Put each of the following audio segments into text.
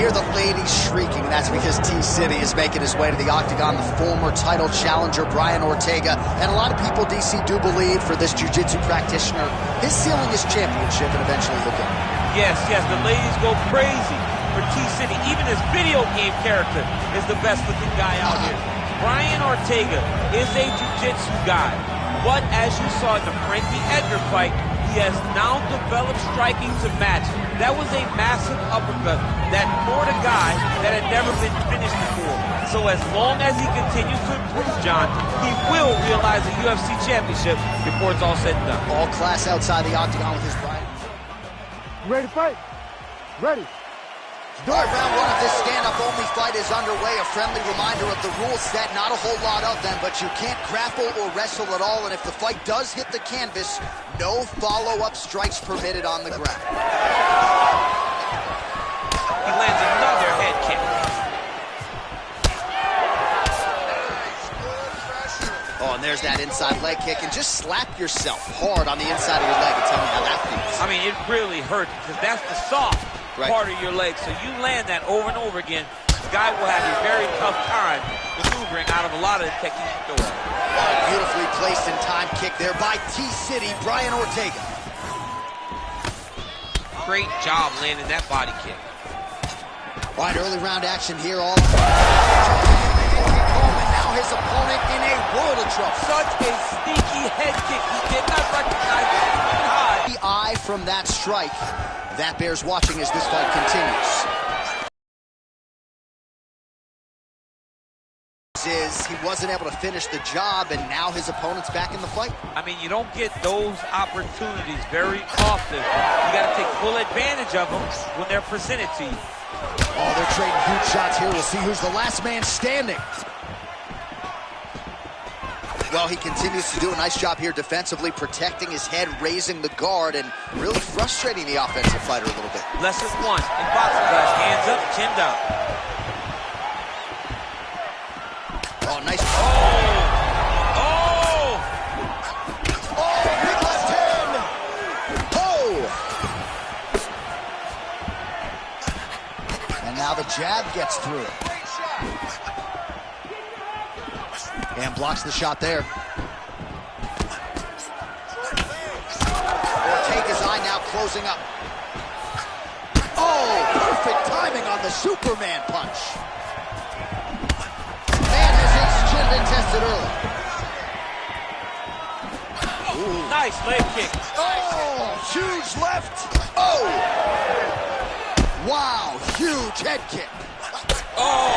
hear the ladies shrieking. That's because T-City is making his way to the octagon. The former title challenger, Brian Ortega. And a lot of people, DC, do believe for this jiu-jitsu practitioner, his ceiling is championship, and eventually he'll get it. Yes, the ladies go crazy for T-City. Even his video game character is the best-looking guy out here. Brian Ortega is a jiu-jitsu guy. But as you saw in the Frankie Edgar fight, he has now developed striking to match. That was a massive uppercut that floored a guy that had never been finished before. So as long as he continues to improve, John, he will realize a UFC championship before it's all said and done. All class outside the octagon with his Brian. Ready to fight? Ready. All right, round one of this stand-up-only fight is underway. A friendly reminder of the rules set. Not a whole lot of them, but you can't grapple or wrestle at all. And if the fight does hit the canvas, no follow-up strikes permitted on the ground. He lands another head kick. Oh, and there's that inside leg kick. And just slap yourself hard on the inside of your leg and tell me how that feels. I mean, it really hurts because that's the soft part of your leg. So you land that over and over again, the guy will have a very tough time maneuvering out of a lot of the techniques. Beautifully placed in time kick there by T-City, Brian Ortega. Great job landing that body kick. All right, early round action here. All and now his opponent in a world of trouble. Such a sneaky head kick. He did not recognize it even high. The eye from that strike. That bears watching as this fight continues. He wasn't able to finish the job, and now his opponent's back in the fight. I mean, you don't get those opportunities very often. You got to take full advantage of them when they're presented to you. Oh, they're trading huge shots here. We'll see who's the last man standing. Well, he continues to do a nice job here defensively, protecting his head, raising the guard, and really frustrating the offensive fighter a little bit. Lesson one in boxing class: hands up, chin down. Oh, nice. Oh! Oh, big left hand. Oh! And now the jab gets through. And blocks the shot there. Ortega's eye now closing up. Oh, perfect timing on the Superman punch. Man has his chin been tested early. Ooh. Nice leg kick. Oh, huge left. Oh! Wow, huge head kick. Oh!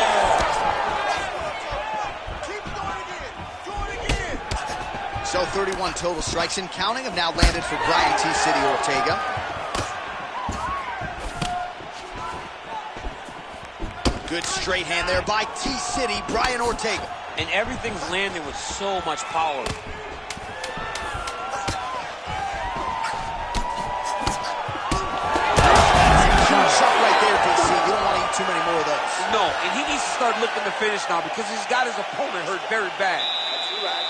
So 31 total strikes and counting have now landed for Brian T-City Ortega. Good straight hand there by T-City, Brian Ortega. And everything's landing with so much power. Huge shot right there, DC. You don't want to eat too many more of those. No, and he needs to start looking to finish now because he's got his opponent hurt very bad.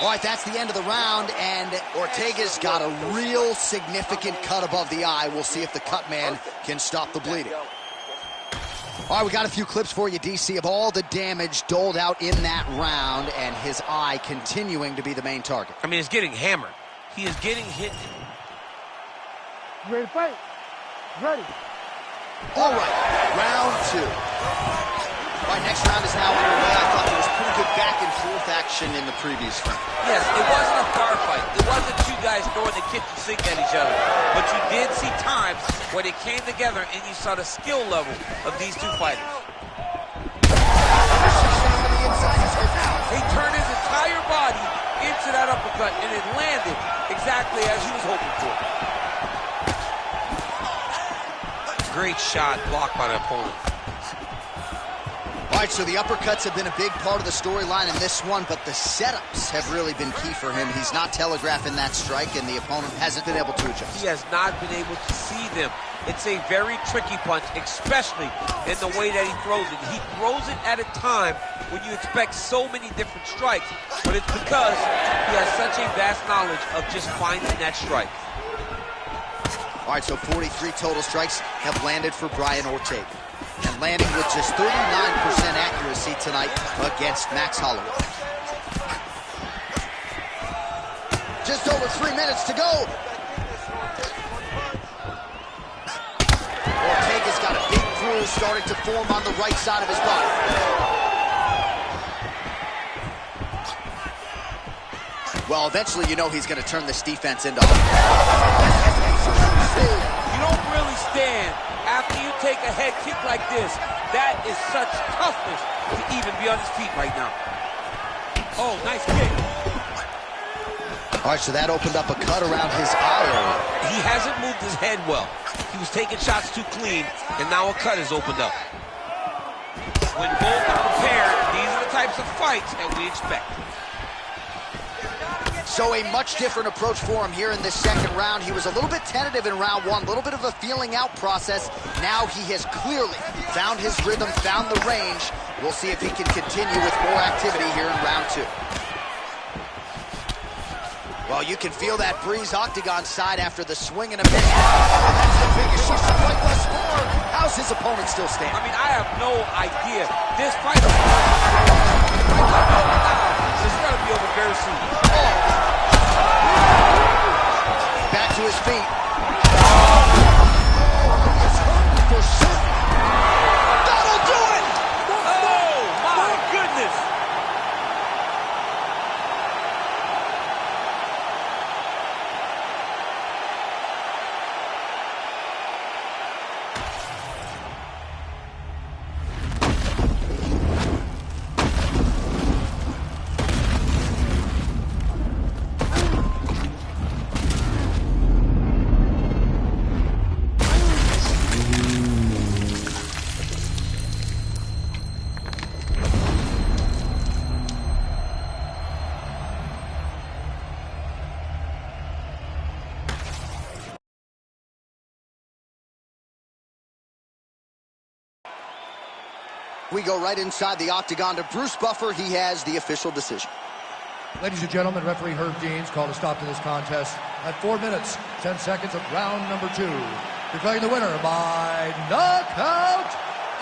All right, that's the end of the round, and Ortega's got a real significant cut above the eye. We'll see if the cut man can stop the bleeding. All right, we got a few clips for you, DC, of all the damage doled out in that round, and his eye continuing to be the main target. I mean, he's getting hammered. He is getting hit. You ready to fight? Ready. All right, round two. All right, next round is now underway. I thought there was pretty good back and forth action in the previous round. Yes, it wasn't a bar fight. It wasn't two guys throwing the kitchen sink at each other. But you did see times where they came together and you saw the skill level of these two fighters. He turned his entire body into that uppercut and it landed exactly as he was hoping for. Great shot blocked by the opponent. All right, so the uppercuts have been a big part of the storyline in this one, but the setups have really been key for him. He's not telegraphing that strike, and the opponent hasn't been able to adjust. He has not been able to see them. It's a very tricky punch, especially in the way that he throws it. He throws it at a time when you expect so many different strikes, but it's because he has such a vast knowledge of just finding that strike. All right, so 43 total strikes have landed for Brian Ortega. and landing with just 39% accuracy tonight against Max Holloway. Just over 3 minutes to go. Ortega's got a big bruise starting to form on the right side of his body. Well, eventually you know he's going to turn this defense into... You don't really stand after you take a head kick like this. That is such toughness to even be on his feet right now. Oh, nice kick. All right, so that opened up a cut around his eye area. He hasn't moved his head well. He was taking shots too clean, and now a cut has opened up. When both are prepared, these are the types of fights that we expect. So a much different approach for him here in this second round. He was a little bit tentative in round one, a little bit of a feeling out process. Now he has clearly found his rhythm, found the range. We'll see if he can continue with more activity here in round two. Well, you can feel that breeze octagon side after the swing and a miss. That's the biggest shot right thus far. How's his opponent still standing? I mean, I have no idea. This fight is going to be over very soon. Back to his feet. It's hurting for sure. That'll do it! Oh, my goodness! We go right inside the octagon to Bruce Buffer. He has the official decision. Ladies and gentlemen, referee Herb Deans called a stop to this contest at 4 minutes, 10 seconds of round number 2. Declaring the winner by knockout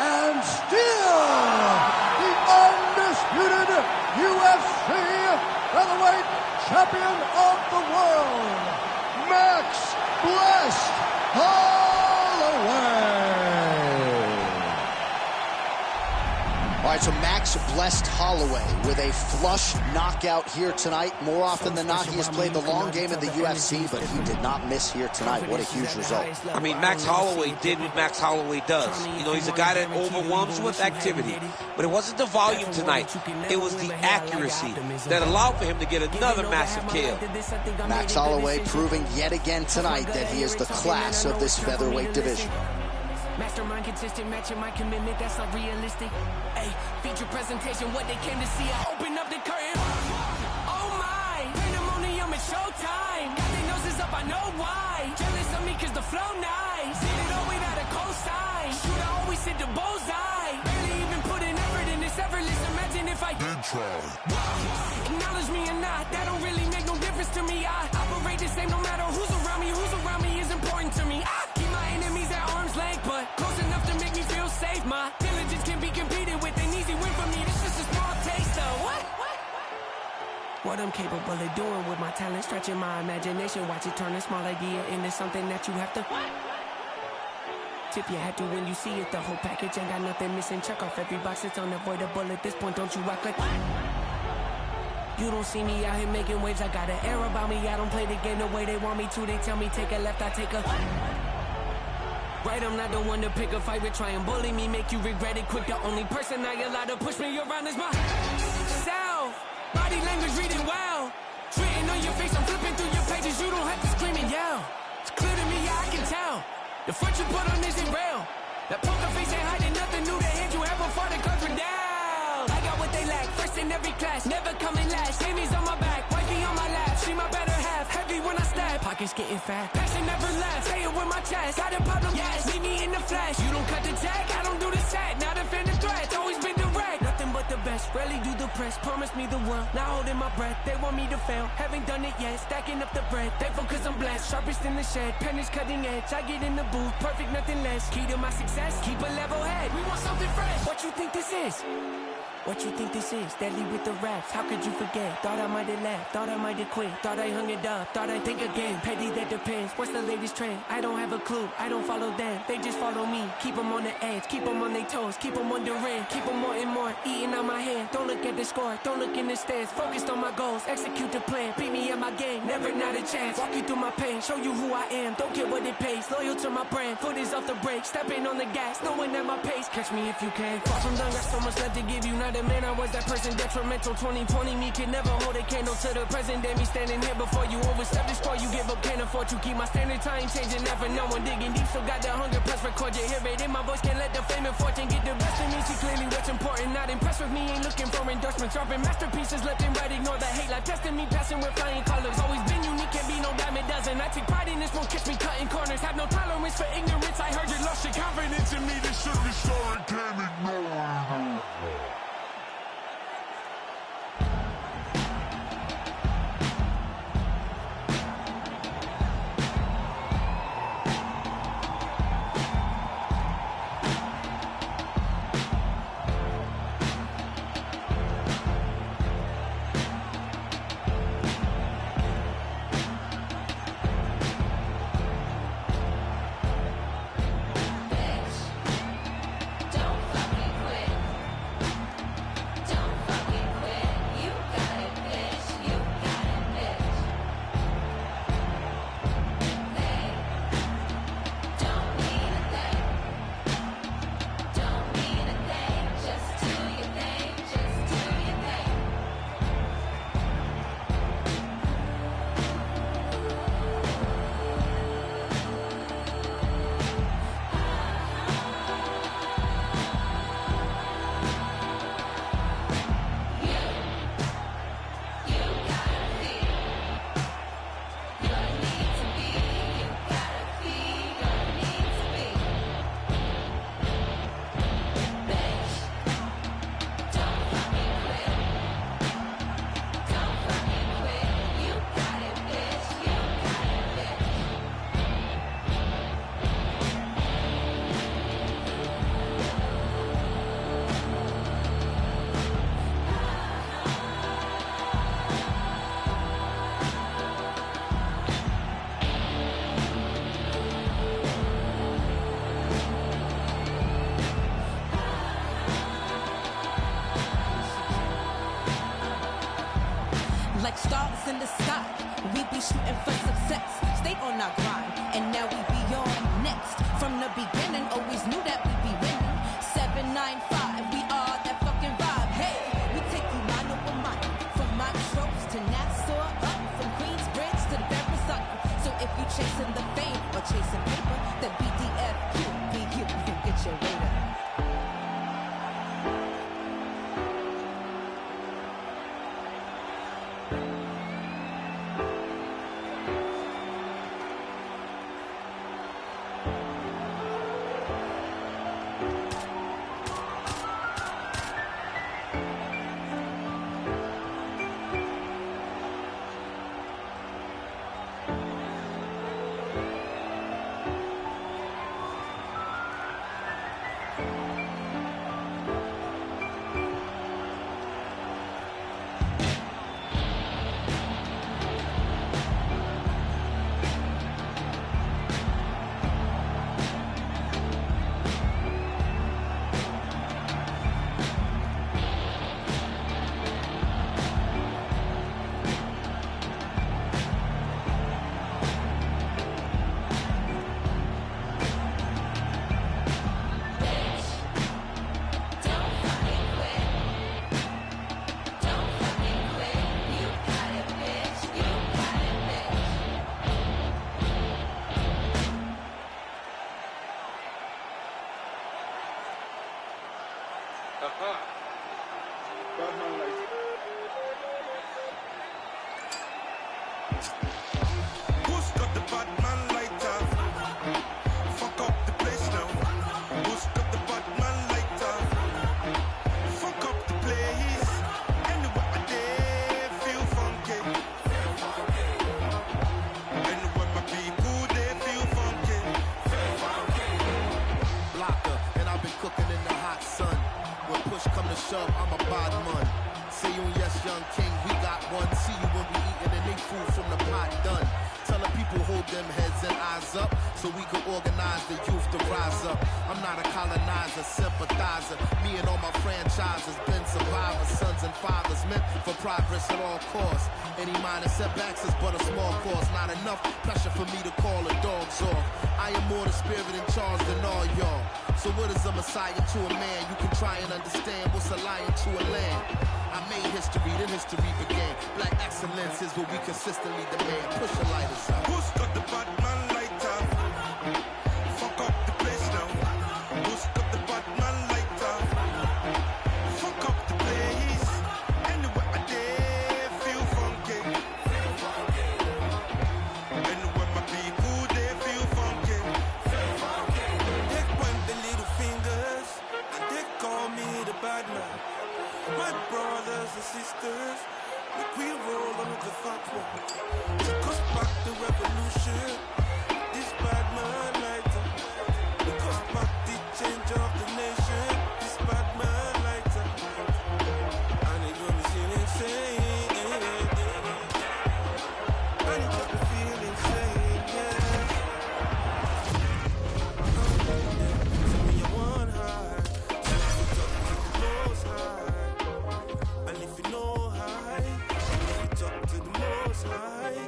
and still the undisputed UFC featherweight champion of the world, Max Blessed Holloway. All right, so Max Blessed Holloway with a flush knockout here tonight. More often than not, he has played the long game in the UFC, but he did not miss here tonight. What a huge result. I mean, Max Holloway did what Max Holloway does. You know, he's a guy that overwhelms you with activity. But it wasn't the volume tonight. It was the accuracy that allowed for him to get another massive KO. Max Holloway proving yet again tonight that he is the class of this featherweight division. Mastermind consistent, matching my commitment, that's not realistic. Hey, feature presentation, what they came to see, I open up the curtain. Oh my, pandemonium, it's showtime. Got their noses up, I know why. Jealous of me cause the flow nice. Did it all without a cosign. Shooter always hit the bullseye. Barely even put an effort in this effortless. Imagine if I did try. Acknowledge me or not, that don't really make no difference to me. I operate the same no matter who's around me is important to me. I keep my enemies at arm's length, but close enough to make me feel safe. My diligence can be competed with, an easy win for me. This just a small taste of what I'm capable of doing with my talent, stretching my imagination. Watch it turn a small idea into something that you have to tip your hat to when you see it. The whole package ain't got nothing missing. Check off every box, it's unavoidable at this point. Don't you act like you don't see me out here making waves. I got an air about me. I don't play the game the way they want me to. They tell me take a left, I take a right. I'm not the one to pick a fight with. Try and bully me, make you regret it quick. The only person I allow to push me around is myself. Body language reading well. Written on your face, I'm flipping through your pages. You don't have to scream and yell. It's clear to me, yeah, I can tell. The front you put on isn't real. That poker face ain't hiding nothing new. The hand you have before the cards were down. I got what they lack, first in every class, never coming last. Amy's on my back, wifey on my lap. She my better half, heavy when I stab. Pockets getting fat, passion never left. Say it with my chest, got a problem, yes. Meet me in the flesh. You don't cut the tag, I don't do the set. Not a fan of threats, always been direct. Nothing but the the best, rarely do the press. Promise me the world, not holding my breath. They want me to fail, haven't done it yet. Stacking up the bread, thankful cause I'm blessed. Sharpest in the shed, pen is cutting edge. I get in the booth, perfect, nothing less. Key to my success, keep a level head. We want something fresh. What you think this is? What you think this is? Deadly with the raps, how could you forget? Thought I might have left, thought I might have quit. Thought I hung it up, thought I'd think again. Petty, that depends, what's the latest trend? I don't have a clue, I don't follow them. They just follow me, keep them on the edge. Keep them on their toes, keep them wondering. Keep them wanting more, eating out my hand. Don't look at the score, don't look in the stands. Focused on my goals, execute the plan. Beat me at my game, never not a chance. Walk you through my pain, show you who I am. Don't care what it pays, loyal to my brand. Foot is off the brake, stepping on the gas, knowing at my pace. Catch me if you can. Far from done, got so much left to give you. Not a man, I was that person detrimental. 2020 me can never hold a candle to the present day. Me standing here before you, overstep the score you give up, can't afford to keep my standards. I ain't changing that for no one. Digging deep, so got the hunger, press record, you hear it in my voice. Can't let the fame and fortune get the best of me. See clearly what's important, not impressed with me. Ain't looking for endorsements, dropping masterpieces left and right. Ignore the hate, like testing me, passing with flying colors. Always been unique, can't be no dime a dozen. I take pride in this, won't catch me cutting corners. Have no tolerance for ignorance. I heard you lost your confidence in me. This should be sorry, can't ignore. Like stars in the sky, we be shooting for success. Stay on our grind, and now we be on next. From the beginning, always knew that we be winning. 795, we are that fucking vibe. Hey, we take you line over mile, from Montrose to Nassau, up from Queensbridge to the Paris Circle. So if you chasing the fame or chasing paper, then BDFQ, you can get your weight up. Who's got the bad man lighter? Fuck up the place now. Who's got the bad man lighter? Fuck up the place. chub, I'm a bad man. Say you yes, young king, we got one. See you when we eatin' and they food from the pot done. Tell the people hold them heads and eyes up so we can organize the youth to rise up. I'm not a colonizer, sympathizer. Me and all my franchises been survivors, sons and fathers meant for progress at all costs. Any minor setbacks is but a small cost. Not enough pressure for me to call the dogs off. I am more the spirit in charge than all y'all. So what is a messiah to a man? You can try and understand what's a lion to a lamb. I made history, then history began. Black excellence is what we consistently demand. Push the lighters out. Who's got the Batman lighter? Fuck up the place now. Who's got the Batman lighter? Fuck up the place. Anywhere I dare feel funky. Anywhere my people they feel funky. They point the little fingers and they call me the Batman. My brothers and sisters, like we roll on the fat one. Took us back the revolution. This bad man lighter. Took us back the change of the nation. This bad man lighter. And it got me feeling insane. And it got me feeling insane, yeah. So when you want high, so you talk to the most high. And if you know high, you talk to the most high.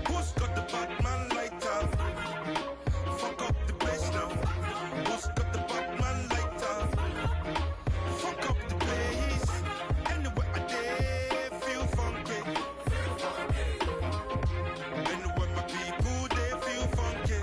Who's got the Batman lighter? Fuck up the place now. Who's got the Batman lighter? Fuck up the place. Anywhere I dare feel funky. Anywhere my people they feel funky.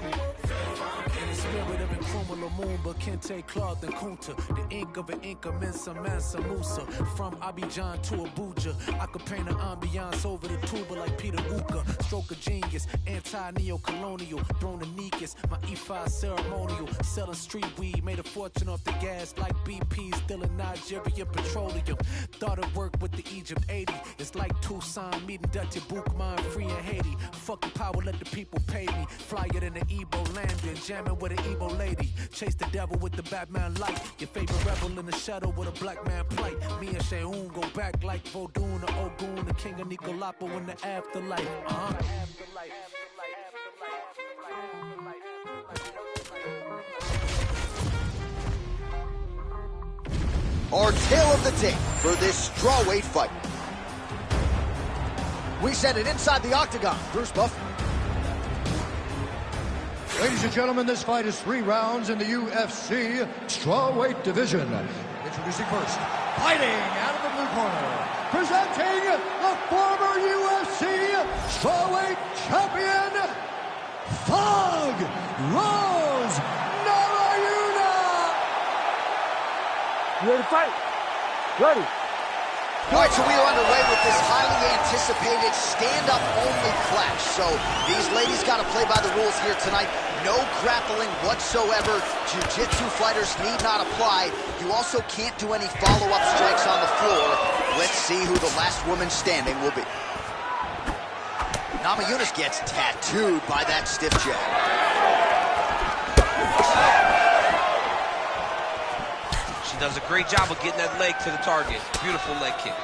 In the spirit of Nkrumah Moon, but Kente cloth and Kunta. The ink of an Inca, Mensa Mansa Musa. From Abidjan to Abuja, I could paint an ambiance over the tuba like Peter Uka. Stroke of genius, anti-neo-colonial. Broninicus, my E5 ceremonial. Selling street weed, made a fortune off the gas like BP, still in Nigeria petroleum. Thought it worked with the Egypt 80. It's like Tucson meeting Dutty Bookman, free in Haiti. Fucking power, let the people pay me. Flyer than the Igbo landing, jamming with an Igbo lady. Chase the devil with the Batman light. Your favorite rebel in the shadow with a black man plight. Me and Sheun go back like Vodun or Ogun, the king of Nicolapo in the afterlife. Our tale of the tape for this strawweight fight. We send it inside the octagon. Bruce Buff. Ladies and gentlemen, this fight is 3 rounds in the UFC strawweight division. Introducing first, fighting out of the blue corner, presenting the former UFC strawweight champion, Thug Rose Namajunas. You ready to fight? Ready. All right, so we are underway with this highly anticipated stand-up only clash. So these ladies got to play by the rules here tonight. No grappling whatsoever. Jiu-jitsu fighters need not apply. You also can't do any follow-up strikes on the floor. Let's see who the last woman standing will be. Namajunas gets tattooed by that stiff jab. She does a great job of getting that leg to the target. Beautiful leg kick.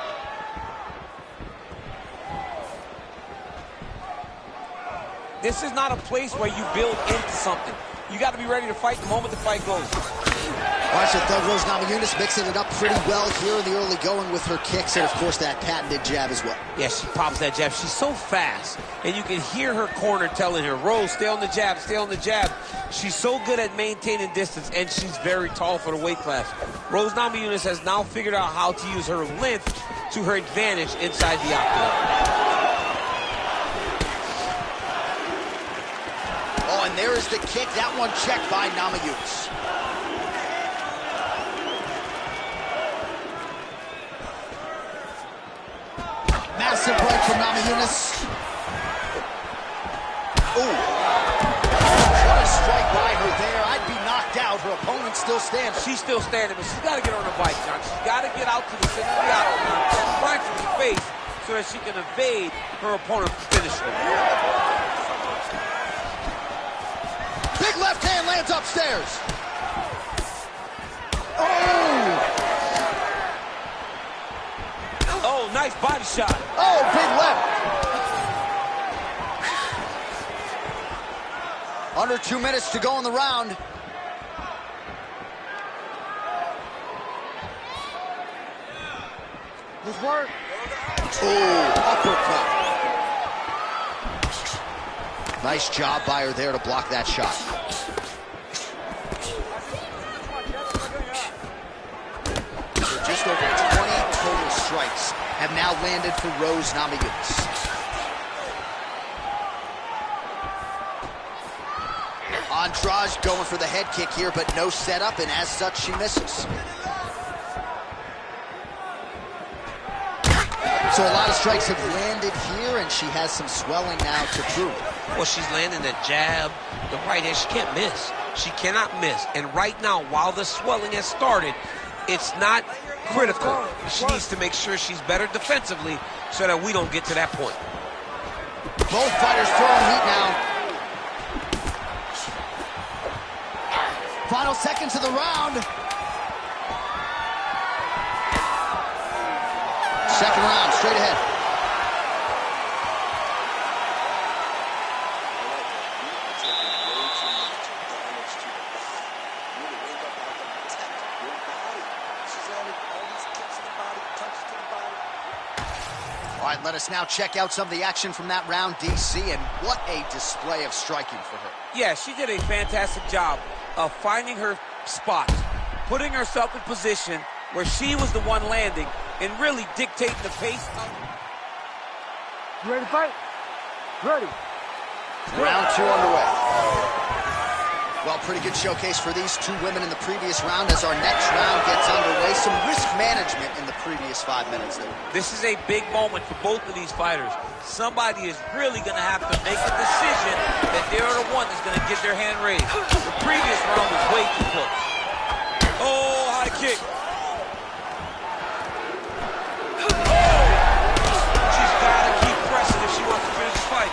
This is not a place where you build into something. You got to be ready to fight the moment the fight goes. All right, so Thug Rose Namajunas mixing it up pretty well here in the early going with her kicks and, of course, that patented jab as well. Yeah, she pops that jab. She's so fast, and you can hear her corner telling her, Rose, stay on the jab, stay on the jab. She's so good at maintaining distance, and she's very tall for the weight class. Rose Namajunas has now figured out how to use her length to her advantage inside the octagon. Oh, and there is the kick. That one checked by Namajunas. Massive right from Namajunas. Ooh. What a strike by her there. I'd be knocked out. Her opponent's still standing. She's still standing, but she's got to get on her bike, John. She's got to get out to the center of the octagon, right to the face, so that she can evade her opponent's finisher. Big left hand lands upstairs. Oh! Nice body shot. Oh, big left. Under 2 minutes to go in the round. Good work. Oh, uppercut. Nice job by her there to block that shot. So just over 20 total strikes have now landed for Rose Namajunas. Andrade going for the head kick here, but no setup, and as such, she misses. So a lot of strikes have landed here, and she has some swelling now to prove. Well, she's landing the jab, the right hand. She can't miss. She cannot miss. And right now, while the swelling has started, it's not critical. She needs to make sure she's better defensively so that we don't get to that point. Both fighters throwing heat now. Final seconds of the round. Second round, straight ahead. All right, let us now check out some of the action from that round, DC, and what a display of striking for her. Yeah, she did a fantastic job of finding her spots, putting herself in position where she was the one landing and really dictating the pace of... You ready to fight? Ready. Round 2 underway. Well, pretty good showcase for these two women in the previous round as our next round gets underway. Some risk management in the previous 5 minutes there. This is a big moment for both of these fighters. Somebody is really going to have to make a decision that they're the one that's going to get their hand raised. The previous round was way too close. Oh, high kick. She's got to keep pressing if she wants to finish the fight.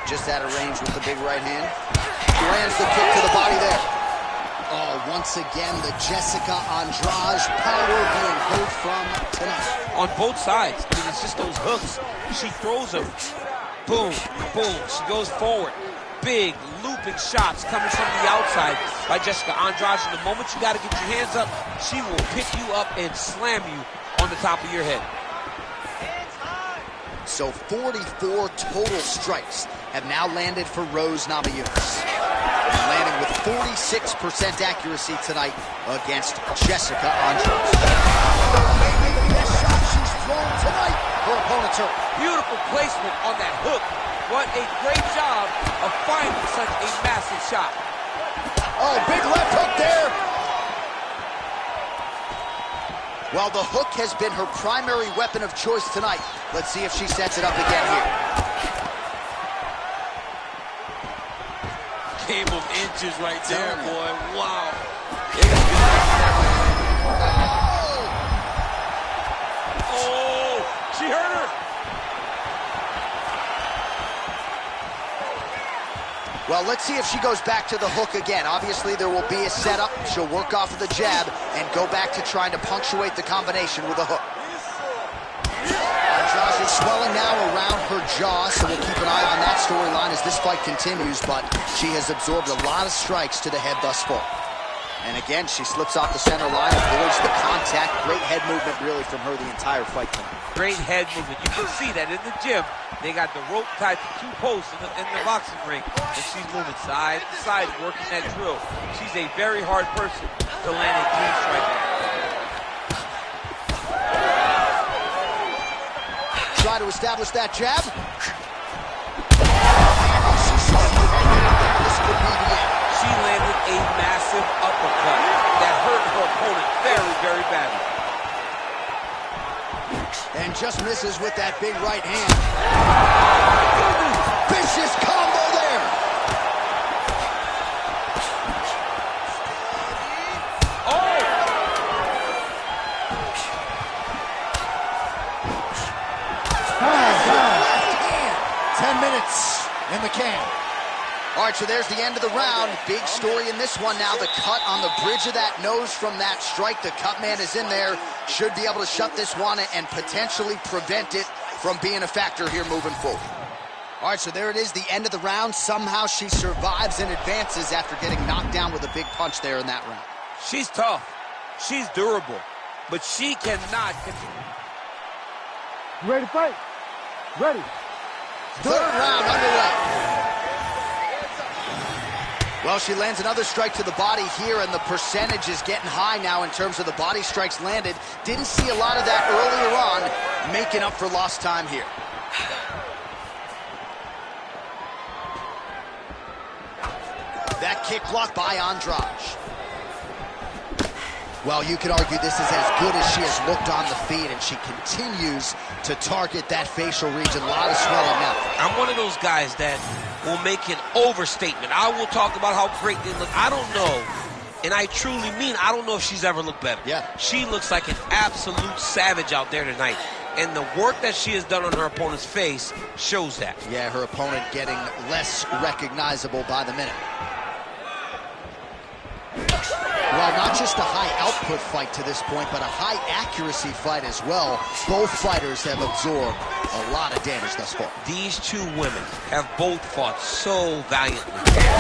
Just out of range with the big right hand. Lands the kick to the body there. Oh, once again, the Jessica Andrade power being heard from tonight. On both sides. I mean, it's just those hooks. She throws them. Boom, boom. She goes forward. Big looping shots coming from the outside by Jessica Andrade. And the moment you got to get your hands up, she will pick you up and slam you on the top of your head. So 44 total strikes have now landed for Rose Namajunas. Landing with 46% accuracy tonight against Jessica Andrade. Maybe the best shot she's thrown tonight. Her opponent's hurt. Beautiful placement on that hook. What a great job of finding such a massive shot. Oh, big left hook there. Well, the hook has been her primary weapon of choice tonight. Let's see if she sets it up again here. Game of inches right there, boy. Wow. Oh, she hurt her. Well, let's see if she goes back to the hook again. Obviously, there will be a setup. She'll work off of the jab and go back to trying to punctuate the combination with a hook. Andrade is swelling now around her jaw, so we'll keep an eye on that storyline as this fight continues, but she has absorbed a lot of strikes to the head thus far. And again, she slips off the center line, avoids the contact. Great head movement, really, from her the entire fight tonight. Great head movement. You can see that in the gym. They got the rope tied to 2 posts in the boxing ring, and she's moving side to side, working that drill. She's a very hard person to land a clean strike on. Try to establish that jab. This could be the end. She landed a massive uppercut that hurt her opponent very, very badly. And just misses with that big right hand. Vicious combo there. Oh! 10 minutes in the can. All right, so there's the end of the round. Big story in this one now. The cut on the bridge of that nose from that strike. The cut man is in there. Should be able to shut this one and potentially prevent it from being a factor here moving forward. All right, so there it is, the end of the round. Somehow she survives and advances after getting knocked down with a big punch there in that round. She's tough. She's durable. But she cannot continue. You ready to fight? Ready. Third round underway. Well, she lands another strike to the body here, and the percentage is getting high now in terms of the body strikes landed. Didn't see a lot of that earlier on, making up for lost time here. That kick block by Andrade. Well, you could argue this is as good as she has looked on the feet, and she continues to target that facial region. A lot of swelling now. I'm one of those guys that will make an overstatement. I will talk about how great they look. I don't know, and I truly mean I don't know if she's ever looked better. Yeah. She looks like an absolute savage out there tonight. And the work that she has done on her opponent's face shows that. Yeah, her opponent getting less recognizable by the minute. Well, not just a high-output fight to this point, but a high-accuracy fight as well. Both fighters have absorbed a lot of damage thus far. These two women have both fought so valiantly. See the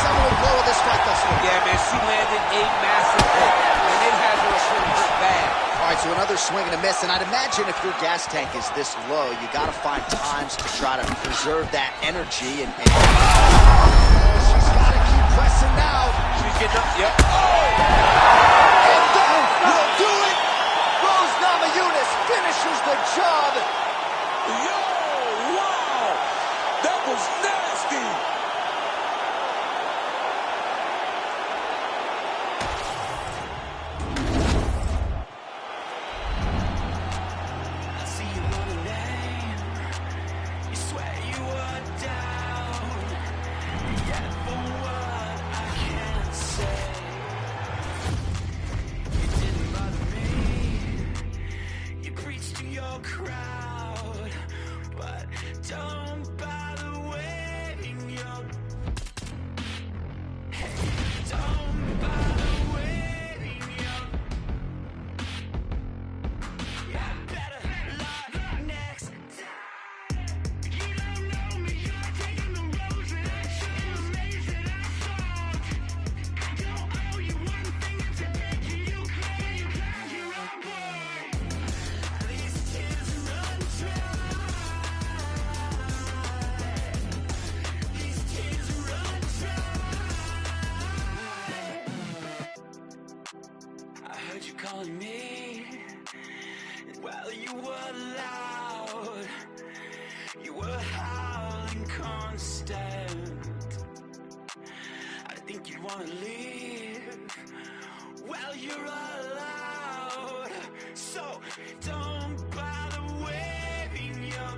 seminal blow of this fight thus far. Yeah, man, she landed a massive hit, and it has her opponent hurt bad. All right, so another swing and a miss, and I'd imagine if your gas tank is this low, you got to find times to try to preserve that energy. And she's got to keep pressing now. She's getting up, yep. And that will do it. Rose Namajunas finishes the job. Yo, wow, that was nasty. Calling me, well, you were loud, you were howling constant. I think you'd want to leave, well, you're allowed, so don't bother waving your,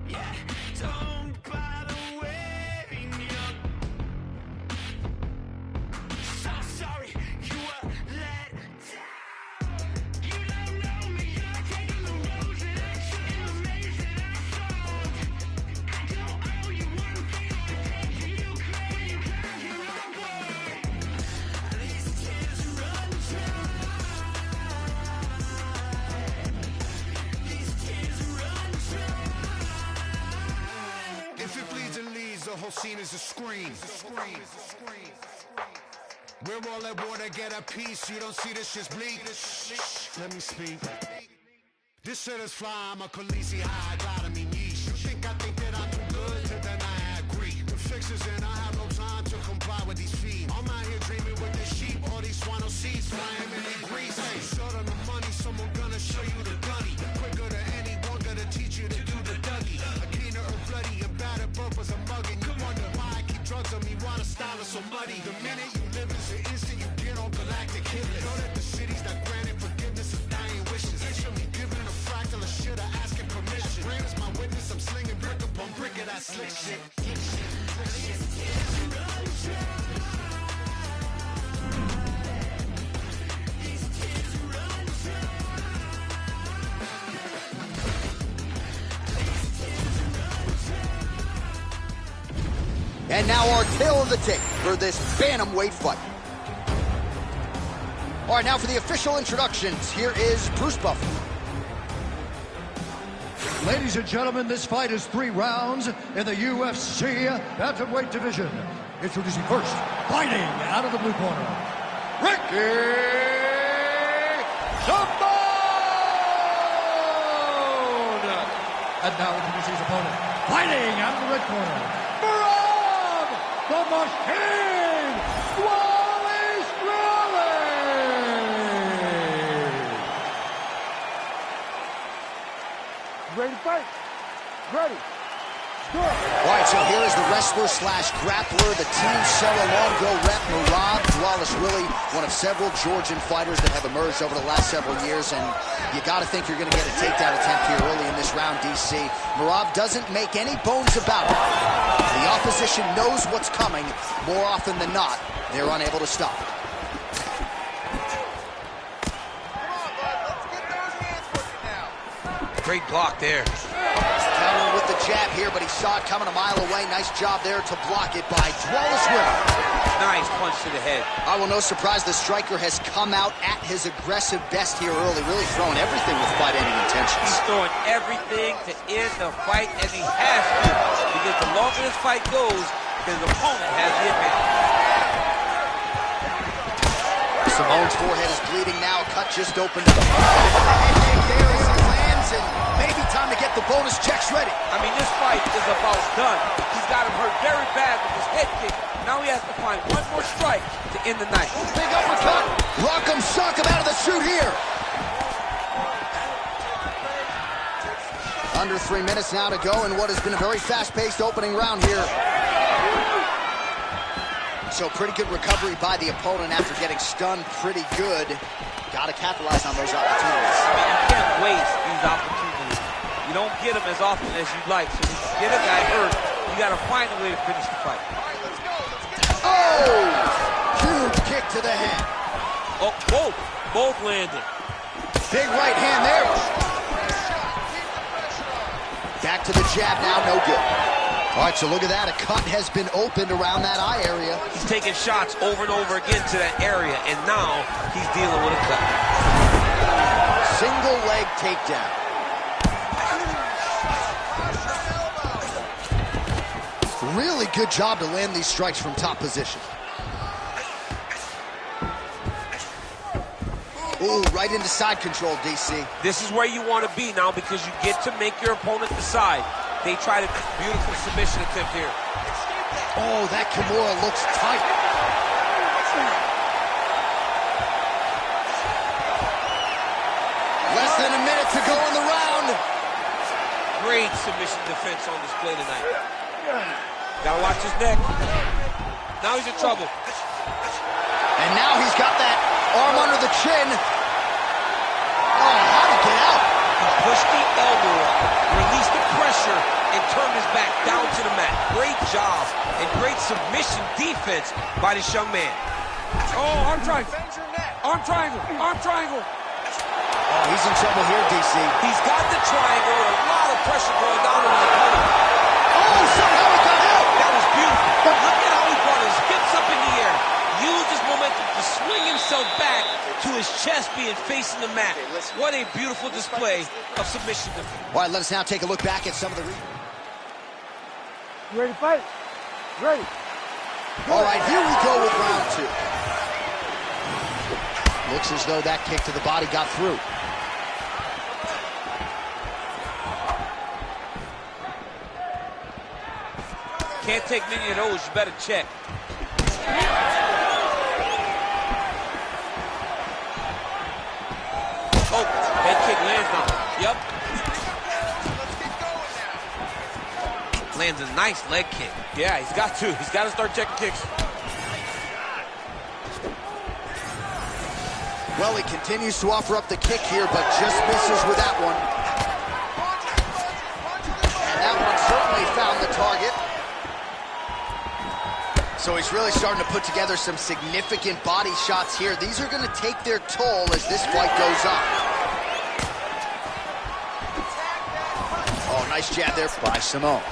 yeah, don't bother waving your, so sorry. The whole scene is a scream. Where all that water get a piece, you don't see this shit's bleak. Let me speak. This shit is fly, I'm a Khaleesi high, glide of me yeesh. You think I think that I'm too good, then I agree. The fixes and I have no time to comply with these feet. I'm out here dreaming with the sheep, all these swano seeds flying in their grease. Hey, short on the money, someone gonna show you the gunny. Quicker than anyone gonna teach you to do the Dougie. A keener or bloody and bad at birth was a mugging. You wonder why I keep drugs on me, why the style is so muddy. The minute you live is the instant you get on galactic hit list. Know that the city's not granted forgiveness of dying wishes. They should be giving a fractal of shit or asking permission. Rain is my witness, I'm slinging brick upon brick of that slick shit. And now our tail of the tape for this bantamweight fight. All right, now for the official introductions, here is Bruce Buffer. Ladies and gentlemen, this fight is 3 rounds in the UFC bantamweight division. Introducing first, fighting out of the blue corner, Ricky Simone! And now introducing his opponent, fighting out of the red corner, the Machine, Wally Ready to fight? Ready. Go. All right, so here is the wrestler slash grappler, the Team Sella Longo rep, Merab Dvalishvili, one of several Georgian fighters that have emerged over the last several years, and you got to think you're going to get a takedown attempt here early in this round, DC. Merab doesn't make any bones about it. The opposition knows what's coming. More often than not, they're unable to stop it. Great block there. Countering with the jab here, but he saw it coming a mile away. Nice job there to block it by Dvalishvili. Nice punch to the head. No surprise the striker has come out at his aggressive best here early, really throwing everything with fight-ending intentions. He's throwing everything to end the fight, and he has to, because the longer this fight goes, his opponent has the advantage. Simone's forehead is bleeding now. Cut just opened up. Head kick there as he lands, and maybe time to get the bonus checks ready. I mean, this fight is about done. He's got him hurt very bad with his head kick. Now he has to find one more strike to end the night. Big uppercut. Rock him, shock him out of the chute here. Under 3 minutes now to go in what has been a very fast-paced opening round here. So pretty good recovery by the opponent after getting stunned pretty good. Got to capitalize on those opportunities. I mean, you can't waste these opportunities. You don't get them as often as you'd like. So when you get a guy hurt, you got to find a way to finish the fight. Oh! Huge kick to the head. Oh, both landed. Big right hand there. Back to the jab now, no good. All right, so look at that. A cut has been opened around that eye area. He's taking shots over and over again to that area, and now he's dealing with a cut. Single leg takedown. Really good job to land these strikes from top position. Ooh, right into side control, DC. This is where you want to be now because you get to make your opponent decide. They try to beautiful submission attempt here. Oh, that Kimura looks tight. Less than a minute to go in the round. Great submission defense on display tonight. Gotta watch his neck. Now he's in trouble. And now he's got that arm under the chin. Oh, how to get out? He pushed the elbow up, released the pressure, and turned his back down to the mat. Great job and great submission defense by this young man. Oh, arm triangle. Arm triangle. Arm triangle. Oh, he's in trouble here, DC. He's got the triangle with a lot of pressure going down on his opponent. Oh, somehow he got out. That was beautiful. Look at how he brought his hips up in the air. Used his momentum to swing himself back to his chest being facing the mat. What a beautiful display of submission defense. All right, let us now take a look back at some of the... You ready to fight? Ready. All right, here we go with round 2. Looks as though that kick to the body got through. Can't take many of those, you better check. Oh, head kick lands now. Yep. Lands a nice leg kick. Yeah, he's got to. He's got to start checking kicks. Well, he continues to offer up the kick here, but just misses with that one. And that one certainly found the target. So he's really starting to put together some significant body shots here. These are going to take their toll as this fight goes on. Oh, nice jab there by Simone.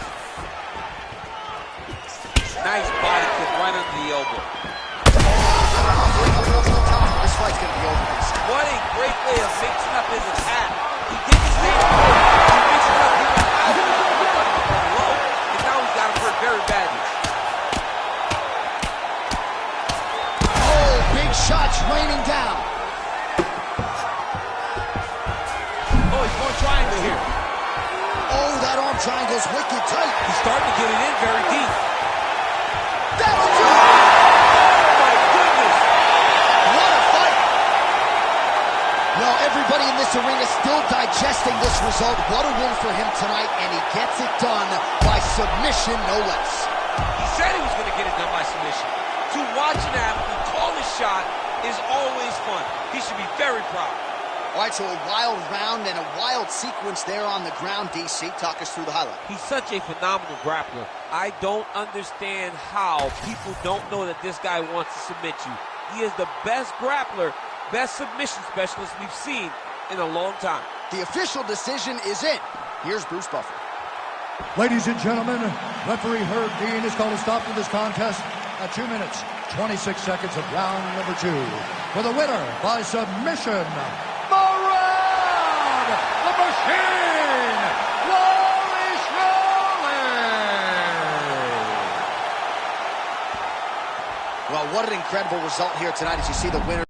Nice body kick right under the elbow. This fight's going to be over. What a great way of mixing up his attack. He didn't stay forward. He mixed it up. He went high and low. And now he's got him hurt very badly. Oh, big shots raining down. Oh, he's going triangle here. Oh, that arm triangle's wicked tight. He's starting to get it in very deep. That'll do it! Oh, my goodness. What a fight! Well, everybody in this arena still digesting this result. What a win for him tonight, and he gets it done by submission, no less. He said he was going to get it done by submission. To watch an athlete call a shot is always fun. He should be very proud. All right, so a wild round and a wild sequence there on the ground. DC, talk us through the highlight. He's such a phenomenal grappler. I don't understand how people don't know that this guy wants to submit you. He is the best grappler, best submission specialist we've seen in a long time. The official decision is in. Here's Bruce Buffer. Ladies and gentlemen, referee Herb Dean has called a stop to this contest at 2 minutes, 26 seconds of round number 2. For the winner by submission, Marwan the Machine Wallace. Well, what an incredible result here tonight as you see the winner.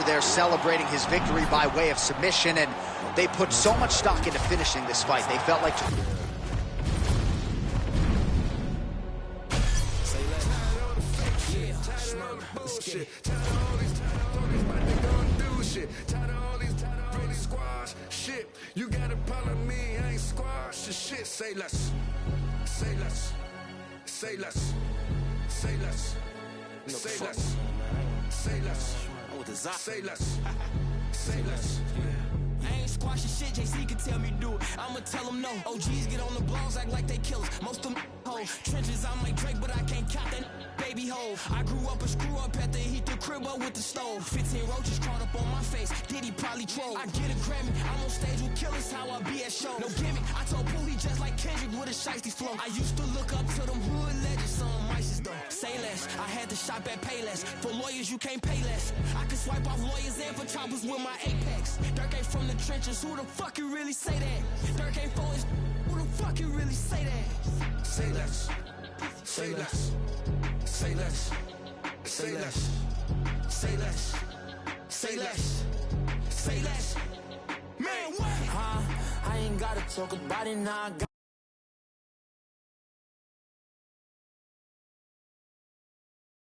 They're celebrating his victory by way of submission, and they put so much stock into finishing this fight. They felt like... You got a problem with me, I ain't squash the shit. Say less, say less, say less, say less, say less, say less, say less, say less. I ain't squashing shit, JC can tell me do it. I'ma tell them no. OGs get on the blogs, act like they killers. Most of them hoes. Trenches, I'm like Drake, but I can't count that baby hole. I grew up a screw up at the heat the crib up with the stove. 15 roaches crawled up on my face. Diddy probably troll. I get a Grammy, I'm on stage with killers, how I be at shows. No gimmick, I told Poolie just like Kendrick with a shiesty flow. I used to look up to them hood legends, some mices though. Say less, I had to shop at Payless. For lawyers, you can't pay less. I can swipe off lawyers and for choppers with my Apex. Dirk ain't from the trenches, who the fuck you really say that? Dirk ain't for his, who the fuck you really say that? Say less, say less, say less, say less, say less, say less, say less. Man, what? I ain't gotta talk about it now.